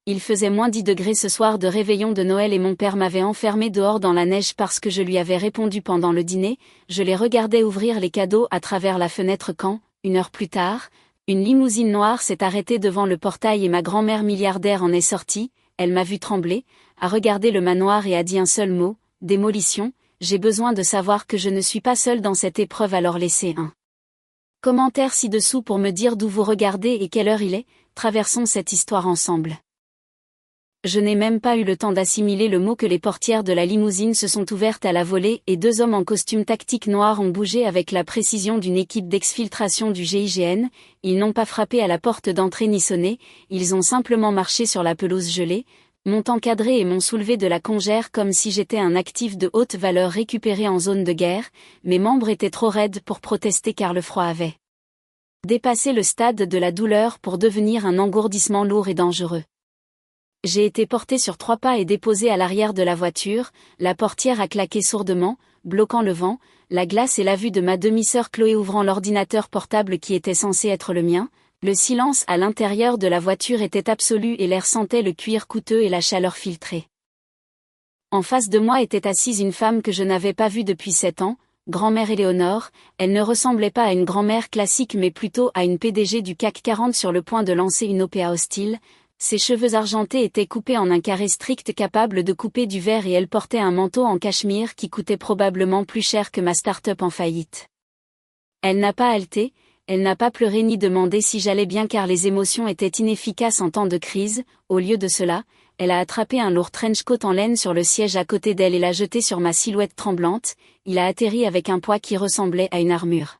Il faisait moins 10 degrés ce soir de réveillon de Noël et mon père m'avait enfermé dehors dans la neige parce que je lui avais répondu pendant le dîner. Je les regardais ouvrir les cadeaux à travers la fenêtre quand, 1 heure plus tard, une limousine noire s'est arrêtée devant le portail et ma grand-mère milliardaire en est sortie. Elle m'a vu trembler, a regardé le manoir et a dit un seul mot, démolition. J'ai besoin de savoir que je ne suis pas seule dans cette épreuve, alors laissez un commentaire ci-dessous pour me dire d'où vous regardez et quelle heure il est. Traversons cette histoire ensemble. Je n'ai même pas eu le temps d'assimiler le mot que les portières de la limousine se sont ouvertes à la volée et 2 hommes en costume tactique noir ont bougé avec la précision d'une équipe d'exfiltration du GIGN. Ils n'ont pas frappé à la porte d'entrée ni sonné, ils ont simplement marché sur la pelouse gelée, m'ont encadré et m'ont soulevé de la congère comme si j'étais un actif de haute valeur récupéré en zone de guerre. Mes membres étaient trop raides pour protester car le froid avait dépassé le stade de la douleur pour devenir un engourdissement lourd et dangereux. J'ai été porté sur 3 pas et déposé à l'arrière de la voiture, la portière a claqué sourdement, bloquant le vent, la glace et la vue de ma demi-sœur Chloé ouvrant l'ordinateur portable qui était censé être le mien. Le silence à l'intérieur de la voiture était absolu et l'air sentait le cuir coûteux et la chaleur filtrée. En face de moi était assise une femme que je n'avais pas vue depuis 7 ans, grand-mère Éléonore. Elle ne ressemblait pas à une grand-mère classique mais plutôt à une PDG du CAC 40 sur le point de lancer une OPA hostile. Ses cheveux argentés étaient coupés en un carré strict capable de couper du verre et elle portait un manteau en cachemire qui coûtait probablement plus cher que ma start-up en faillite. Elle n'a pas haleté, elle n'a pas pleuré ni demandé si j'allais bien car les émotions étaient inefficaces en temps de crise. Au lieu de cela, elle a attrapé un lourd trench-coat en laine sur le siège à côté d'elle et l'a jeté sur ma silhouette tremblante. Il a atterri avec un poids qui ressemblait à une armure.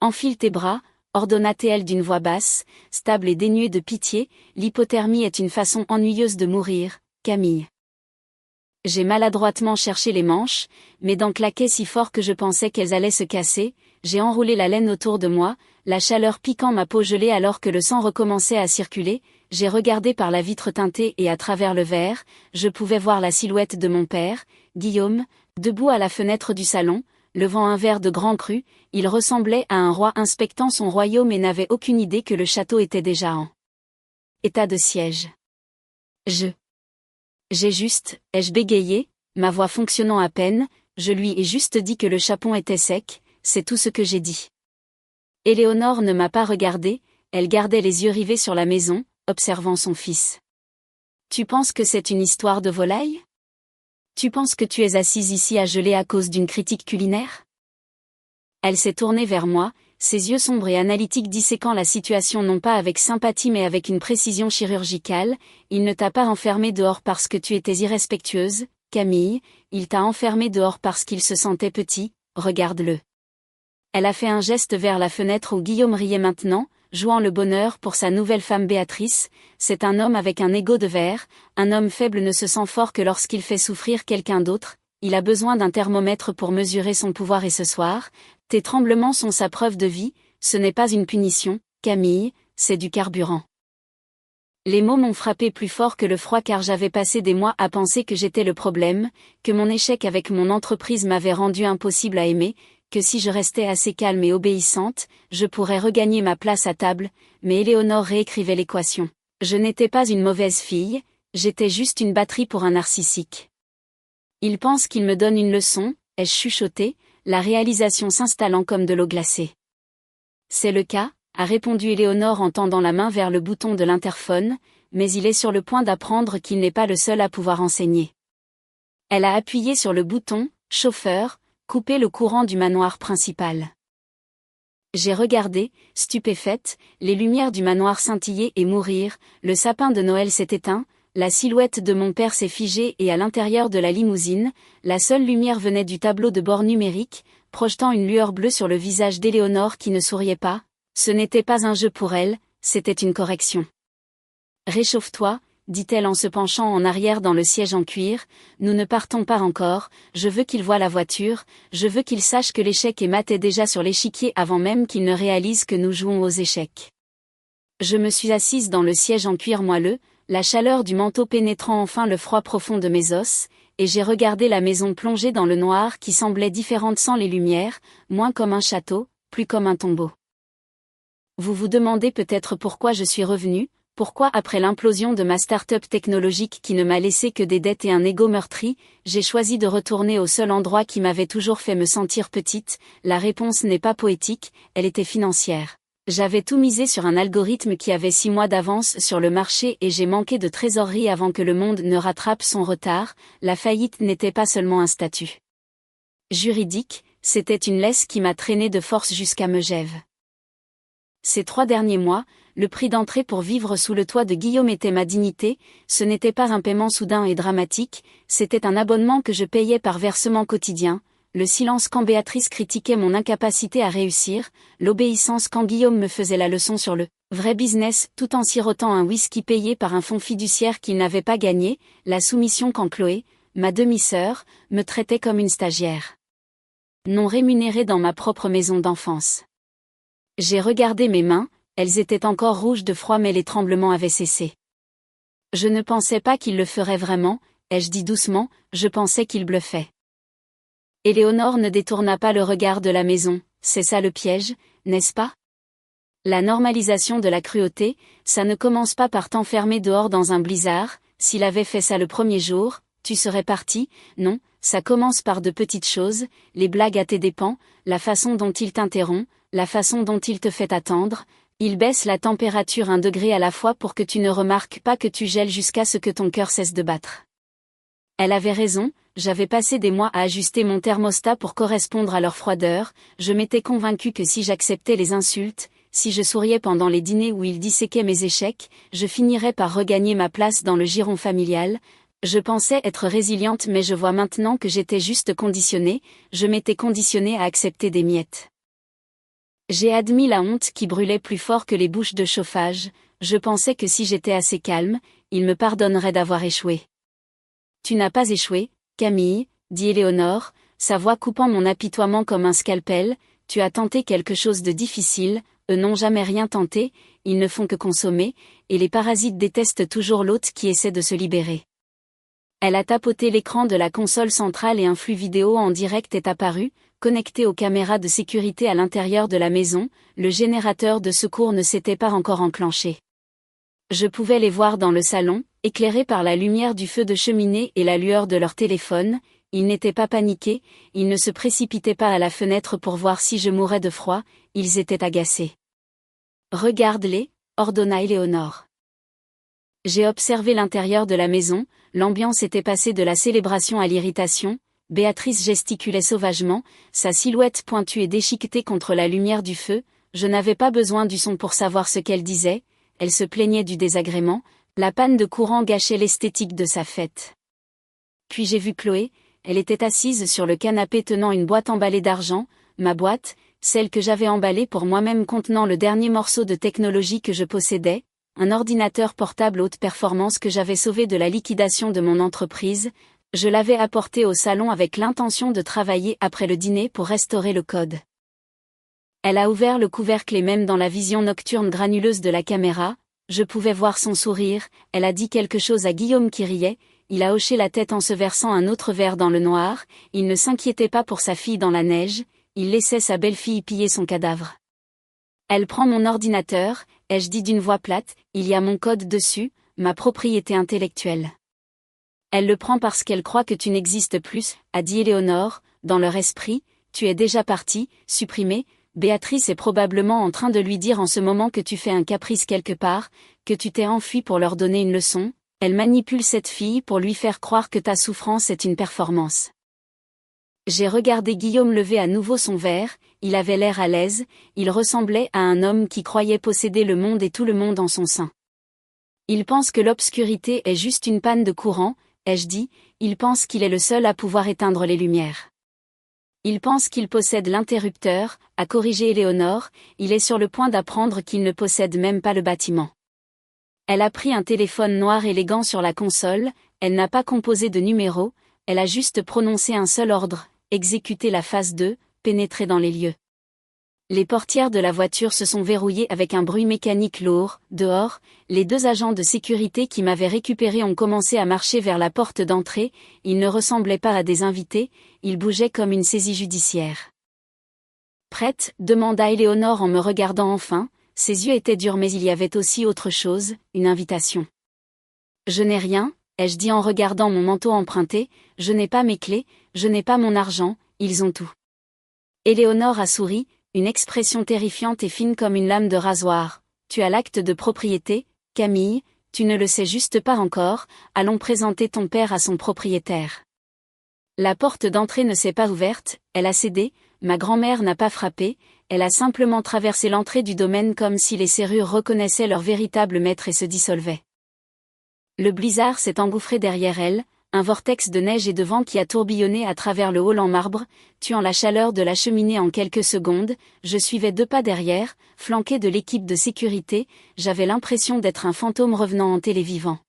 Enfile tes bras, ordonna-t-elle d'une voix basse, stable et dénuée de pitié. L'hypothermie est une façon ennuyeuse de mourir, Camille. J'ai maladroitement cherché les manches, mes dents claquaient si fort que je pensais qu'elles allaient se casser. J'ai enroulé la laine autour de moi, la chaleur piquant ma peau gelée alors que le sang recommençait à circuler. J'ai regardé par la vitre teintée et à travers le verre, je pouvais voir la silhouette de mon père, Guillaume, debout à la fenêtre du salon, levant un verre de grand cru. Il ressemblait à un roi inspectant son royaume et n'avait aucune idée que le château était déjà en état de siège. Ai-je bégayé, ma voix fonctionnant à peine, je lui ai juste dit que le chapon était sec, c'est tout ce que j'ai dit. Éléonore ne m'a pas regardé, elle gardait les yeux rivés sur la maison, observant son fils. Tu penses que c'est une histoire de volaille ? Tu penses que tu es assise ici à geler à cause d'une critique culinaire ? Elle s'est tournée vers moi, ses yeux sombres et analytiques disséquant la situation non pas avec sympathie mais avec une précision chirurgicale. Il ne t'a pas enfermée dehors parce que tu étais irrespectueuse, Camille, il t'a enfermée dehors parce qu'il se sentait petit, regarde-le. Elle a fait un geste vers la fenêtre où Guillaume riait maintenant, jouant le bonheur pour sa nouvelle femme Béatrice. C'est un homme avec un ego de verre, un homme faible ne se sent fort que lorsqu'il fait souffrir quelqu'un d'autre. Il a besoin d'un thermomètre pour mesurer son pouvoir et ce soir, tes tremblements sont sa preuve de vie, ce n'est pas une punition, Camille, c'est du carburant. Les mots m'ont frappé plus fort que le froid car j'avais passé des mois à penser que j'étais le problème, que mon échec avec mon entreprise m'avait rendu impossible à aimer, que si je restais assez calme et obéissante, je pourrais regagner ma place à table, mais Éléonore réécrivait l'équation. Je n'étais pas une mauvaise fille, j'étais juste une batterie pour un narcissique. Il pense qu'il me donne une leçon, ai-je chuchoté, la réalisation s'installant comme de l'eau glacée. C'est le cas, a répondu Éléonore en tendant la main vers le bouton de l'interphone, mais il est sur le point d'apprendre qu'il n'est pas le seul à pouvoir enseigner. Elle a appuyé sur le bouton, chauffeur, couper le courant du manoir principal. J'ai regardé, stupéfaite, les lumières du manoir scintiller et mourir, le sapin de Noël s'est éteint, la silhouette de mon père s'est figée et à l'intérieur de la limousine, la seule lumière venait du tableau de bord numérique, projetant une lueur bleue sur le visage d'Éléonore qui ne souriait pas. Ce n'était pas un jeu pour elle, c'était une correction. Réchauffe-toi, dit-elle en se penchant en arrière dans le siège en cuir, nous ne partons pas encore, je veux qu'il voie la voiture, je veux qu'il sache que l'échec est maté déjà sur l'échiquier avant même qu'il ne réalise que nous jouons aux échecs. Je me suis assise dans le siège en cuir moelleux, la chaleur du manteau pénétrant enfin le froid profond de mes os, et j'ai regardé la maison plongée dans le noir qui semblait différente sans les lumières, moins comme un château, plus comme un tombeau. Vous vous demandez peut-être pourquoi je suis revenue, Pourquoi après l'implosion de ma start-up technologique qui ne m'a laissé que des dettes et un ego meurtri, j'ai choisi de retourner au seul endroit qui m'avait toujours fait me sentir petite? La réponse n'est pas poétique, elle était financière. J'avais tout misé sur un algorithme qui avait 6 mois d'avance sur le marché et j'ai manqué de trésorerie avant que le monde ne rattrape son retard. La faillite n'était pas seulement un statut juridique, c'était une laisse qui m'a traîné de force jusqu'à Megève. Ces 3 derniers mois, le prix d'entrée pour vivre sous le toit de Guillaume était ma dignité, ce n'était pas un paiement soudain et dramatique, c'était un abonnement que je payais par versement quotidien, le silence quand Béatrice critiquait mon incapacité à réussir, l'obéissance quand Guillaume me faisait la leçon sur le vrai business tout en sirotant un whisky payé par un fonds fiduciaire qu'il n'avait pas gagné, la soumission quand Chloé, ma demi-sœur, me traitait comme une stagiaire non rémunérée dans ma propre maison d'enfance. J'ai regardé mes mains, elles étaient encore rouges de froid mais les tremblements avaient cessé. Je ne pensais pas qu'il le ferait vraiment, ai-je dit doucement, je pensais qu'il bluffait. Éléonore ne détourna pas le regard de la maison, c'est ça le piège, n'est-ce pas? La normalisation de la cruauté, ça ne commence pas par t'enfermer dehors dans un blizzard, s'il avait fait ça le premier jour, tu serais parti, non, ça commence par de petites choses, les blagues à tes dépens, la façon dont il t'interrompt, la façon dont il te fait attendre, il baisse la température 1 degré à la fois pour que tu ne remarques pas que tu gèles jusqu'à ce que ton cœur cesse de battre. Elle avait raison, j'avais passé des mois à ajuster mon thermostat pour correspondre à leur froideur, je m'étais convaincue que si j'acceptais les insultes, si je souriais pendant les dîners où ils disséquaient mes échecs, je finirais par regagner ma place dans le giron familial. Je pensais être résiliente mais je vois maintenant que j'étais juste conditionnée, je m'étais conditionnée à accepter des miettes. J'ai admis la honte qui brûlait plus fort que les bouches de chauffage, je pensais que si j'étais assez calme, il me pardonnerait d'avoir échoué. Tu n'as pas échoué, Camille, dit Éléonore, sa voix coupant mon apitoiement comme un scalpel, tu as tenté quelque chose de difficile, eux n'ont jamais rien tenté, ils ne font que consommer, et les parasites détestent toujours l'hôte qui essaie de se libérer. Elle a tapoté l'écran de la console centrale et un flux vidéo en direct est apparu, connecté aux caméras de sécurité à l'intérieur de la maison, le générateur de secours ne s'était pas encore enclenché. Je pouvais les voir dans le salon, éclairés par la lumière du feu de cheminée et la lueur de leur téléphone, ils n'étaient pas paniqués, ils ne se précipitaient pas à la fenêtre pour voir si je mourais de froid, ils étaient agacés. Regarde-les, ordonna Éléonore. J'ai observé l'intérieur de la maison, l'ambiance était passée de la célébration à l'irritation, Béatrice gesticulait sauvagement, sa silhouette pointue et déchiquetée contre la lumière du feu, je n'avais pas besoin du son pour savoir ce qu'elle disait, elle se plaignait du désagrément, la panne de courant gâchait l'esthétique de sa fête. Puis j'ai vu Chloé, elle était assise sur le canapé tenant une boîte emballée d'argent, ma boîte, celle que j'avais emballée pour moi-même contenant le dernier morceau de technologie que je possédais, un ordinateur portable haute performance que j'avais sauvé de la liquidation de mon entreprise, je l'avais apporté au salon avec l'intention de travailler après le dîner pour restaurer le code. Elle a ouvert le couvercle et même dans la vision nocturne granuleuse de la caméra, je pouvais voir son sourire, elle a dit quelque chose à Guillaume qui riait, il a hoché la tête en se versant un autre verre dans le noir, il ne s'inquiétait pas pour sa fille dans la neige, il laissait sa belle-fille piller son cadavre. Elle prend mon ordinateur, ai-je dit d'une voix plate, il y a mon code dessus, ma propriété intellectuelle. Elle le prend parce qu'elle croit que tu n'existes plus, a dit Éléonore, dans leur esprit, tu es déjà parti, supprimé, Béatrice est probablement en train de lui dire en ce moment que tu fais un caprice quelque part, que tu t'es enfui pour leur donner une leçon, elle manipule cette fille pour lui faire croire que ta souffrance est une performance. J'ai regardé Guillaume lever à nouveau son verre, il avait l'air à l'aise, il ressemblait à un homme qui croyait posséder le monde et tout le monde en son sein. Il pense que l'obscurité est juste une panne de courant, ai-je dit, il pense qu'il est le seul à pouvoir éteindre les lumières. Il pense qu'il possède l'interrupteur, a corrigé Éléonore, il est sur le point d'apprendre qu'il ne possède même pas le bâtiment. Elle a pris un téléphone noir élégant sur la console, elle n'a pas composé de numéro, elle a juste prononcé un seul ordre, exécuter la phase 2, pénétrer dans les lieux. Les portières de la voiture se sont verrouillées avec un bruit mécanique lourd, dehors, les 2 agents de sécurité qui m'avaient récupéré ont commencé à marcher vers la porte d'entrée, ils ne ressemblaient pas à des invités, ils bougeaient comme une saisie judiciaire. Prête, demanda Éléonore en me regardant enfin, Ses yeux étaient durs mais il y avait aussi autre chose, une invitation. Je n'ai rien, ai-je dit en regardant mon manteau emprunté, je n'ai pas mes clés, je n'ai pas mon argent, ils ont tout. Éléonore a souri, une expression terrifiante et fine comme une lame de rasoir. Tu as l'acte de propriété, Camille, tu ne le sais juste pas encore, allons présenter ton père à son propriétaire. La porte d'entrée ne s'est pas ouverte, elle a cédé, ma grand-mère n'a pas frappé, elle a simplement traversé l'entrée du domaine comme si les serrures reconnaissaient leur véritable maître et se dissolvaient. Le blizzard s'est engouffré derrière elle, un vortex de neige et de vent qui a tourbillonné à travers le hall en marbre, tuant la chaleur de la cheminée en quelques secondes. Je suivais 2 pas derrière, flanqué de l'équipe de sécurité, j'avais l'impression d'être un fantôme revenant en télévivant.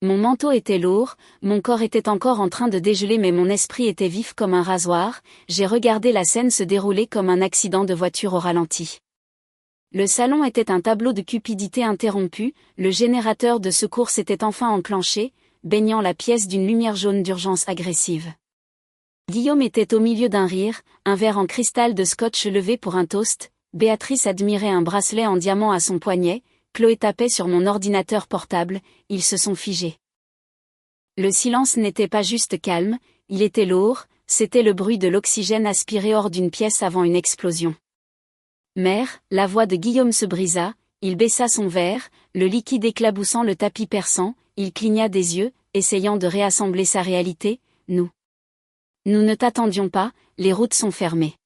Mon manteau était lourd, mon corps était encore en train de dégeler mais mon esprit était vif comme un rasoir, j'ai regardé la scène se dérouler comme un accident de voiture au ralenti. Le salon était un tableau de cupidité interrompu, le générateur de secours s'était enfin enclenché, baignant la pièce d'une lumière jaune d'urgence agressive. Guillaume était au milieu d'un rire, un verre en cristal de scotch levé pour un toast, Béatrice admirait un bracelet en diamant à son poignet, Chloé tapait sur mon ordinateur portable, ils se sont figés. Le silence n'était pas juste calme, il était lourd, c'était le bruit de l'oxygène aspiré hors d'une pièce avant une explosion. Mère, la voix de Guillaume se brisa, il baissa son verre, le liquide éclaboussant le tapis perçant, il cligna des yeux, essayant de réassembler sa réalité, nous ne t'attendions pas, les routes sont fermées.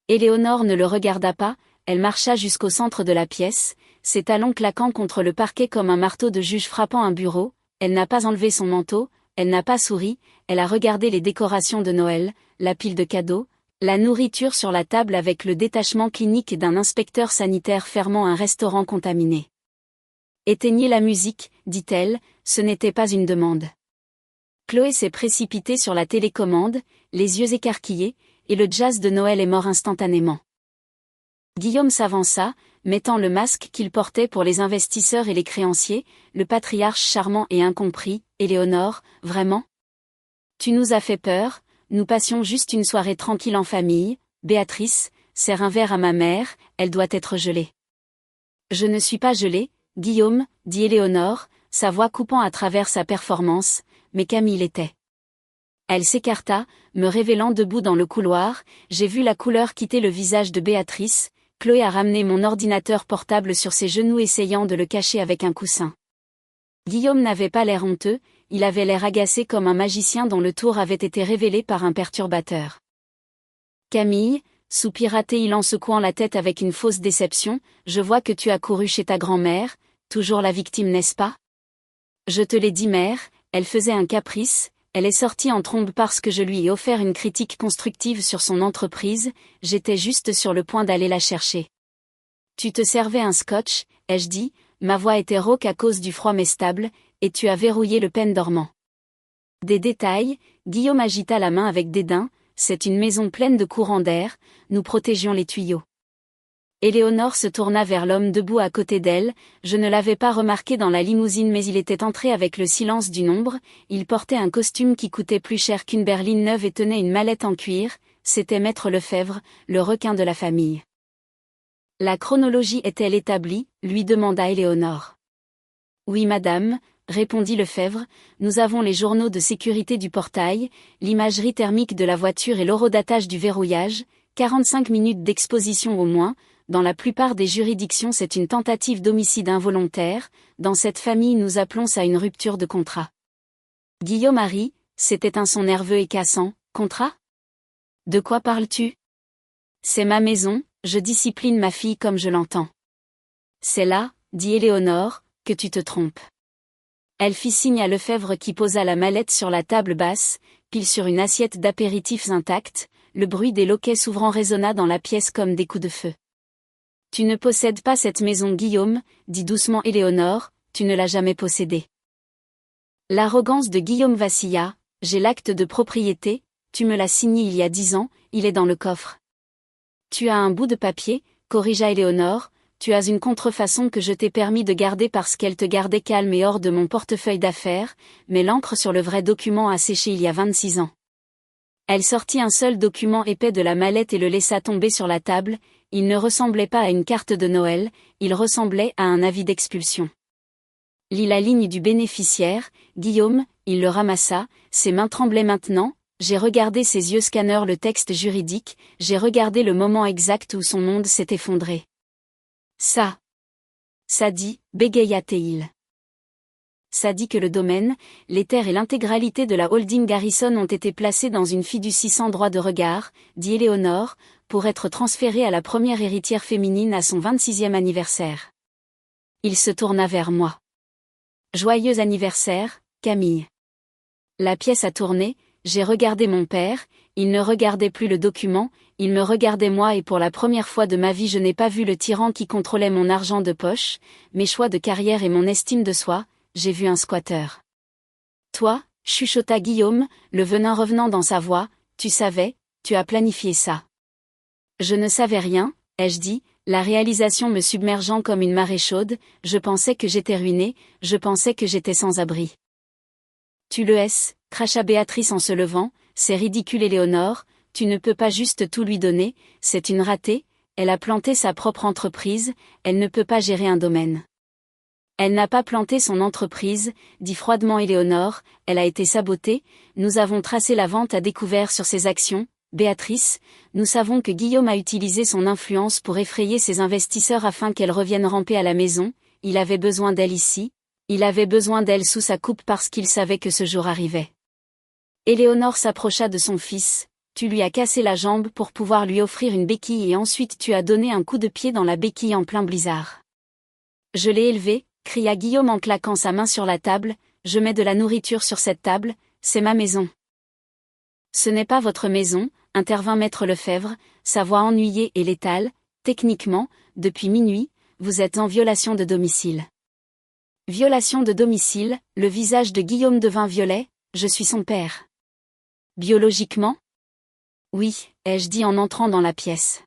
Éléonore ne le regarda pas, elle marcha jusqu'au centre de la pièce, ses talons claquant contre le parquet comme un marteau de juge frappant un bureau, elle n'a pas enlevé son manteau, elle n'a pas souri, elle a regardé les décorations de Noël, la pile de cadeaux, la nourriture sur la table avec le détachement clinique d'un inspecteur sanitaire fermant un restaurant contaminé. Éteignez la musique, dit-elle, ce n'était pas une demande. Chloé s'est précipitée sur la télécommande, les yeux écarquillés, et le jazz de Noël est mort instantanément. Guillaume s'avança, mettant le masque qu'il portait pour les investisseurs et les créanciers, le patriarche charmant et incompris, Éléonore, vraiment ? Tu nous as fait peur, nous passions juste une soirée tranquille en famille, Béatrice, serre un verre à ma mère, elle doit être gelée. Je ne suis pas gelée, Guillaume, dit Éléonore, sa voix coupant à travers sa performance, mais Camille l'était. Elle s'écarta, me révélant debout dans le couloir, j'ai vu la couleur quitter le visage de Béatrice, Chloé a ramené mon ordinateur portable sur ses genoux essayant de le cacher avec un coussin. Guillaume n'avait pas l'air honteux, il avait l'air agacé comme un magicien dont le tour avait été révélé par un perturbateur. Camille, soupira-t-il en secouant la tête avec une fausse déception, je vois que tu as couru chez ta grand-mère, toujours la victime n'est-ce pas ? Je te l'ai dit mère, elle faisait un caprice, elle est sortie en trombe parce que je lui ai offert une critique constructive sur son entreprise, j'étais juste sur le point d'aller la chercher. Tu te servais un scotch, ai-je dit, ma voix était rauque à cause du froid mais stable, et tu as verrouillé le pen dormant. Des détails, Guillaume agita la main avec dédain, c'est une maison pleine de courants d'air, nous protégions les tuyaux. Éléonore se tourna vers l'homme debout à côté d'elle, je ne l'avais pas remarqué dans la limousine mais il était entré avec le silence du nombre, il portait un costume qui coûtait plus cher qu'une berline neuve et tenait une mallette en cuir, c'était Maître Lefebvre, le requin de la famille. La chronologie est-elle établie, lui demanda Éléonore. Oui madame, répondit Lefebvre, nous avons les journaux de sécurité du portail, l'imagerie thermique de la voiture et l'horodatage du verrouillage, 45 minutes d'exposition au moins. Dans la plupart des juridictions c'est une tentative d'homicide involontaire, dans cette famille nous appelons ça une rupture de contrat. Guillaume a ri, c'était un son nerveux et cassant, contrat ? De quoi parles-tu ? C'est ma maison, je discipline ma fille comme je l'entends. C'est là, dit Éléonore, que tu te trompes. Elle fit signe à Lefebvre qui posa la mallette sur la table basse, pile sur une assiette d'apéritifs intacte, le bruit des loquets s'ouvrant résonna dans la pièce comme des coups de feu. Tu ne possèdes pas cette maison Guillaume, dit doucement Éléonore, tu ne l'as jamais possédée. L'arrogance de Guillaume vacilla, j'ai l'acte de propriété, tu me l'as signé il y a 10 ans, il est dans le coffre. Tu as un bout de papier, corrigea Éléonore, tu as une contrefaçon que je t'ai permis de garder parce qu'elle te gardait calme et hors de mon portefeuille d'affaires, mais l'encre sur le vrai document a séché il y a 26 ans. Elle sortit un seul document épais de la mallette et le laissa tomber sur la table, il ne ressemblait pas à une carte de Noël, il ressemblait à un avis d'expulsion. Lis la ligne du bénéficiaire, Guillaume, il le ramassa, ses mains tremblaient maintenant, j'ai regardé ses yeux scanneur le texte juridique, j'ai regardé le moment exact où son monde s'est effondré. Ça dit, bégaya-t-il. Ça dit que le domaine, les terres et l'intégralité de la holding Garrison ont été placés dans une fiducie sans droit de regard, dit Éléonore, pour être transférés à la première héritière féminine à son 26e anniversaire. Il se tourna vers moi. Joyeux anniversaire, Camille. La pièce a tourné, j'ai regardé mon père, il ne regardait plus le document, il me regardait moi et pour la première fois de ma vie je n'ai pas vu le tyran qui contrôlait mon argent de poche, mes choix de carrière et mon estime de soi, j'ai vu un squatter. Toi, chuchota Guillaume, le venin revenant dans sa voix, tu savais, tu as planifié ça. Je ne savais rien, ai-je dit, la réalisation me submergeant comme une marée chaude, je pensais que j'étais ruinée, je pensais que j'étais sans abri. Tu le es, cracha Béatrice en se levant, c'est ridicule Éléonore, tu ne peux pas juste tout lui donner, c'est une ratée, elle a planté sa propre entreprise, elle ne peut pas gérer un domaine. Elle n'a pas planté son entreprise, dit froidement Éléonore, elle a été sabotée, nous avons tracé la vente à découvert sur ses actions, Béatrice, nous savons que Guillaume a utilisé son influence pour effrayer ses investisseurs afin qu'elles reviennent ramper à la maison, il avait besoin d'elle ici, il avait besoin d'elle sous sa coupe parce qu'il savait que ce jour arrivait. Éléonore s'approcha de son fils, tu lui as cassé la jambe pour pouvoir lui offrir une béquille et ensuite tu as donné un coup de pied dans la béquille en plein blizzard. Je l'ai élevé, cria Guillaume en claquant sa main sur la table, je mets de la nourriture sur cette table, c'est ma maison. Ce n'est pas votre maison, intervint maître Lefebvre, sa voix ennuyée et létale, techniquement, depuis minuit, vous êtes en violation de domicile. Violation de domicile, le visage de Guillaume devint violet, je suis son père. Biologiquement ? Oui, ai-je dit en entrant dans la pièce.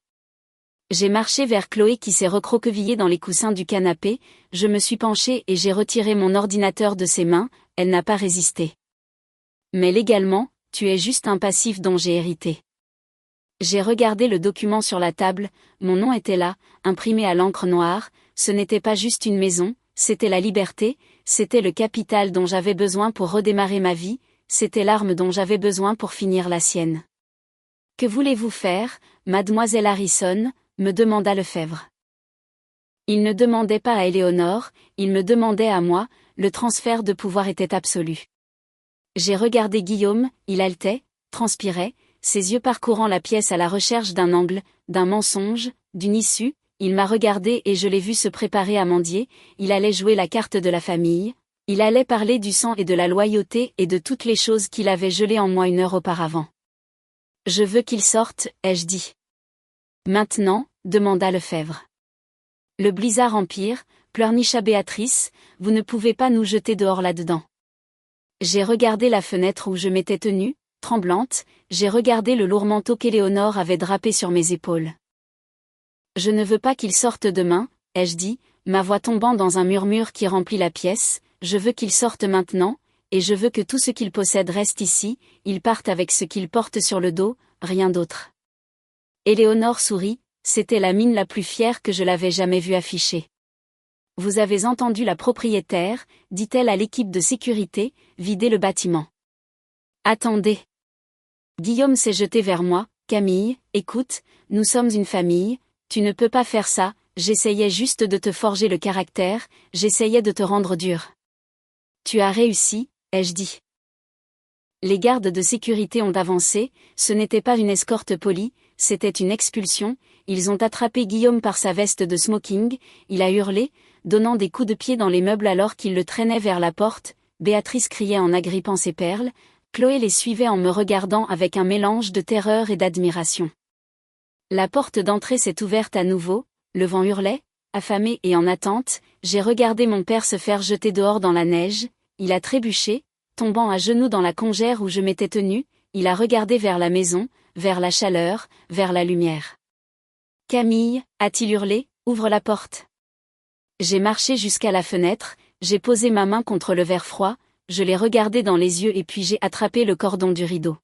J'ai marché vers Chloé qui s'est recroquevillée dans les coussins du canapé, je me suis penchée et j'ai retiré mon ordinateur de ses mains, elle n'a pas résisté. Mais légalement, tu es juste un passif dont j'ai hérité. J'ai regardé le document sur la table, mon nom était là, imprimé à l'encre noire, ce n'était pas juste une maison, c'était la liberté, c'était le capital dont j'avais besoin pour redémarrer ma vie, c'était l'arme dont j'avais besoin pour finir la sienne. Que voulez-vous faire, mademoiselle Harrison ? Me demanda Lefebvre. Il ne demandait pas à Éléonore, il me demandait à moi, le transfert de pouvoir était absolu. J'ai regardé Guillaume, il haletait, transpirait, ses yeux parcourant la pièce à la recherche d'un angle, d'un mensonge, d'une issue, il m'a regardé et je l'ai vu se préparer à mendier, il allait jouer la carte de la famille, il allait parler du sang et de la loyauté et de toutes les choses qu'il avait gelées en moi une heure auparavant. Je veux qu'il sorte, ai-je dit. Maintenant, demanda Lefebvre. Le blizzard empire, pleurnicha Béatrice, vous ne pouvez pas nous jeter dehors là-dedans. J'ai regardé la fenêtre où je m'étais tenue, tremblante, j'ai regardé le lourd manteau qu'Éléonore avait drapé sur mes épaules. Je ne veux pas qu'il sorte demain, ai-je dit, ma voix tombant dans un murmure qui remplit la pièce, je veux qu'il sorte maintenant, et je veux que tout ce qu'il possède reste ici, il parte avec ce qu'il porte sur le dos, rien d'autre. Éléonore sourit, c'était la mine la plus fière que je l'avais jamais vue afficher. Vous avez entendu la propriétaire, dit-elle à l'équipe de sécurité, vider le bâtiment. Attendez. Guillaume s'est jeté vers moi, Camille, écoute, nous sommes une famille, tu ne peux pas faire ça, j'essayais juste de te forger le caractère, j'essayais de te rendre dur. Tu as réussi, ai-je dit. Les gardes de sécurité ont avancé, ce n'était pas une escorte polie, c'était une expulsion, ils ont attrapé Guillaume par sa veste de smoking, il a hurlé, donnant des coups de pied dans les meubles alors qu'il le traînait vers la porte, Béatrice criait en agrippant ses perles, Chloé les suivait en me regardant avec un mélange de terreur et d'admiration. La porte d'entrée s'est ouverte à nouveau, le vent hurlait, affamé et en attente, j'ai regardé mon père se faire jeter dehors dans la neige, il a trébuché, tombant à genoux dans la congère où je m'étais tenue, il a regardé vers la maison, vers la chaleur, vers la lumière. Camille, a-t-il hurlé, ouvre la porte. J'ai marché jusqu'à la fenêtre, j'ai posé ma main contre le verre froid, je l'ai regardé dans les yeux et puis j'ai attrapé le cordon du rideau.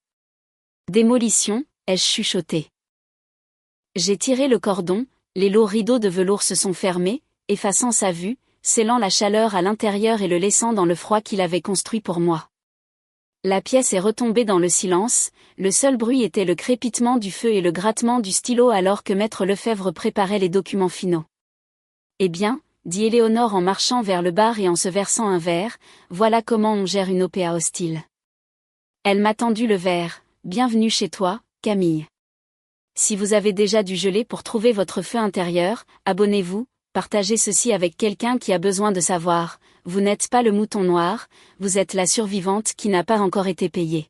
Démolition, ai-je chuchoté. J'ai tiré le cordon, Les lourds rideaux de velours se sont fermés, effaçant sa vue, scellant la chaleur à l'intérieur et le laissant dans le froid qu'il avait construit pour moi. La pièce est retombée dans le silence, le seul bruit était le crépitement du feu et le grattement du stylo alors que maître Lefebvre préparait les documents finaux. Eh bien, dit Éléonore en marchant vers le bar et en se versant un verre, voilà comment on gère une OPA hostile. Elle m'a tendu le verre. Bienvenue chez toi, Camille. Si vous avez déjà du gelé pour trouver votre feu intérieur, abonnez-vous, partagez ceci avec quelqu'un qui a besoin de savoir, vous n'êtes pas le mouton noir, vous êtes la survivante qui n'a pas encore été payée.